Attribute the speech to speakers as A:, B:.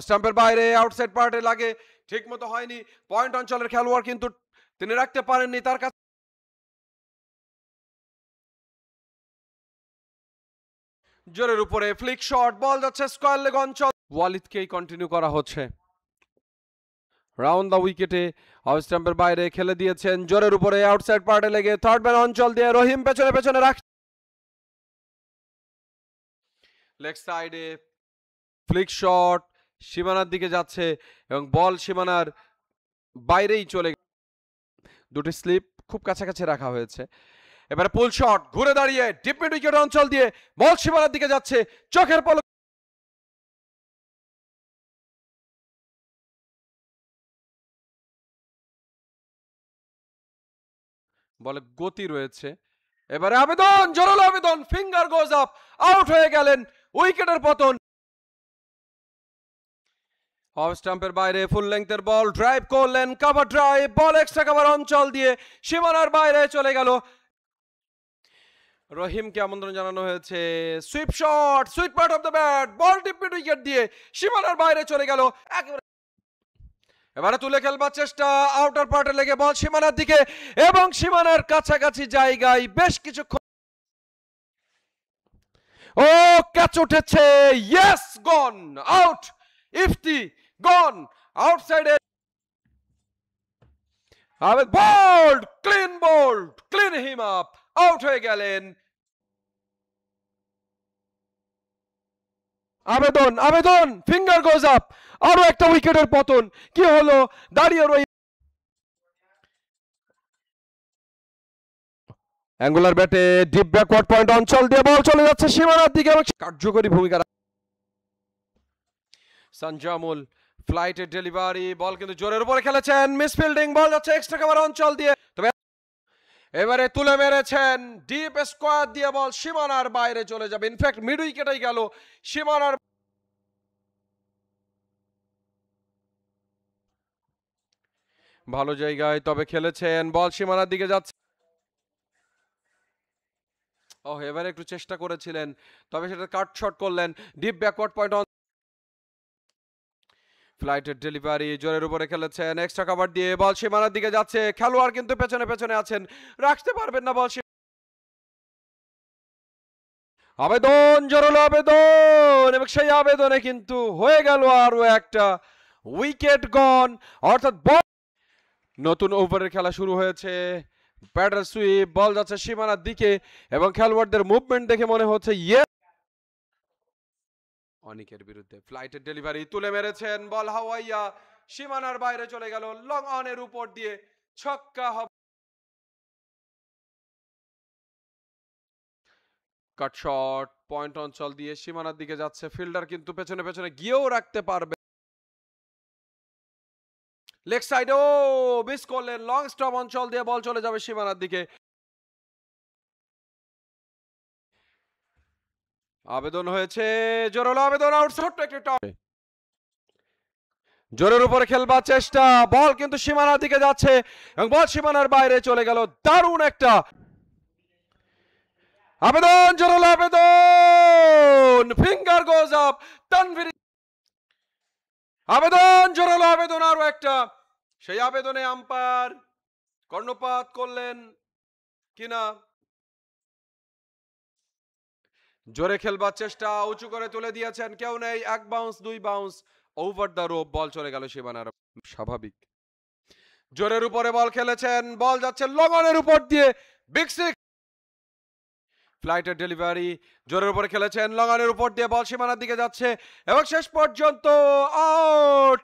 A: স্টাম্পের বাইরে আউটসাইড পার্টে লাগে, ঠিক মতো হয়নি। পয়েন্ট অঞ্চলের খেলোয়াড় কিন্তু তিনি রাখতে পারেননি তার কাছে। জোরের উপরে ফ্লিক শট, বল যাচ্ছে স্কয়ার লেগ অঞ্চল। ওয়ালিদকেই কন্টিনিউ করা হচ্ছে। রাউন্ড দা উইকেটে অফ স্টাম্পের বাইরে খেলে দিয়েছেন, জোরের উপরে আউটসাইড পার্টে লেগে থার্ড ম্যান অঞ্চল দিয়ে রহিম পেছনে পেছনে রাখ। লেগ সাইডে ফ্লিক শট সীমানার দিকে যাচ্ছে এবং বল সীমানার বাইরেই চলে। দুটি স্লিপ খুব কাছাকাছি রাখা হয়েছে। এবারে পুল শট, ঘুরে দাঁড়িয়ে ডিপ মিড উইকেট অঞ্চল দিয়ে বল সীমানার দিকে যাচ্ছে, চোখের পলক। বলে গতি রয়েছে। এবারে আবেদন, জোরালো আবেদন, ফিঙ্গার গোজ আপ, আউট হয়ে গেলেন, উইকেটের পতন। অফ স্টাম্পের বাইরে ফুল লেংথের বল, ড্রাইভ করলেন, কভার ড্রাইভ, বল এক্সট্রা কভার অঞ্চল দিয়ে সীমানার বাইরে চলে গেল। রহিমকে আমন্ত্রণ জানানো হয়েছে, sweep shot, sweet part of the bat, ball deep mid wicket দিয়ে সীমানার বাইরে চলে গেল। এবারে তুলে খেলবার চেষ্টা, আউটার পার্টে লেগে বল সীমানার দিকে এবং সীমানার কাছাকাছি জায়গায় বেশ কিছুক্ষণ। ও ক্যাচ উঠেছে, yes, gone out, Ifti gone আউটসাইডে। আবেদ bowled, clean him up, out হয়ে গেলেন। আবেদন, ফিঙ্গার গোজ আপ, আরো একটা উইকেটের পতন। কি হলো, দাঁড়িয়ে রই। অ্যাঙ্গুলার ব্যাটে ডিপ ব্যাকওয়ার্ড পয়েন্ট অঞ্চল দিয়ে বল চলে যাচ্ছে সীমানার দিকে এবং কার্যকরী ভূমিকা। সঞ্জামুল ফ্লাইটের ডেলিভারি, বল কিন্তু জোরের উপরে খেলেছেন, মিসফিল্ডিং, বল যাচ্ছে এক্সট্রা কভার অঞ্চল দিয়ে। তবে এবারে তুলে মেরেছেন ডিপ স্কোয়ার দিয়ে, বল সীমানার বাইরে চলে যাবে। ইনফ্যাক্ট মিড উইকেটেই গেল সীমানার। ভালো জায়গায় তবে খেলেছেন, বল সীমানার দিকে যাচ্ছে। এবারে একটু চেষ্টা করেছিলেন, তবে সেটা কাট শট করলেন। ডিপ ব্যাকওয়ার্ড পয়েন্ট, ফ্লাইটের ডেলিভারি, জোরের উপরে খেলেছেন, এক্সট্রা কভার দিয়ে বল সীমানার দিকে যাচ্ছে। খেলোয়াড় কিন্তু পেছনে পেছনে আছেন, রাখতে পারবেন না বল। আবেদন, জোরালো আবেদন, এবং সেই আবেদনে কিন্তু হয়ে গেল আরো একটা উইকেট গন। অর্থাৎ নতুন ওভারের খেলা শুরু হয়েছে। ব্যাটার সুইপ, বল যাচ্ছে সীমানার দিকে এবং খেলোয়াড়দের মুভমেন্ট দেখে মনে হচ্ছে অনিকের বিরুদ্ধে ফ্লাইটের ডেলিভারি, তুলে মেরেছেন, বল হাওয়াইয়া সীমানার বাইরে চলে গেল, লং অনের উপর দিয়ে ছক্কা হবে। কাট শট, পয়েন্ট অঞ্চল দিয়ে সীমানার দিকে যাচ্ছে, ফিল্ডার কিন্তু পেছনে পেছনে গিয়েও রাখতে পারবে। লেগ সাইড, ও মিস করলেন, লং স্টপ অঞ্চল দিয়ে বল চলে যাবে সীমানার দিকে। আবেদন হয়েছে, জোরালো আবেদন, আউট, ছোট্ট একটি টপ, জোরের উপরে খেলবার চেষ্টা, বল কিন্তু সীমানার দিকে যাচ্ছে এবং বল সীমানার বাইরে চলে গেল। দারুণ একটা আবেদন, জোরালো আবেদন, ফিঙ্গার গোজ আপ, তানভীর আবেদন, জোরালো আবেদন, আরো একটা। সেই আবেদনে আম্পায়ার কর্ণপাত করলেন কিনা। জোরে খেলবার চেষ্টা, উঁচু করে তুলে দিয়েছেন, কেউ নেই, এক বাউন্স, দুই বাউন্স, ওভার দ্য রোপ, বল চলে গেল সীমানার। স্বাভাবিক। জোরের উপরে বল খেলেছেন, বল যাচ্ছে লগনের উপর দিয়ে, বিগ সিক্স। ফ্লাইটের ডেলিভারি, জোরের উপরে খেলেছেন, লগনের উপর দিয়ে বল সীমানার দিকে যাচ্ছে এবং শেষ পর্যন্ত আউট।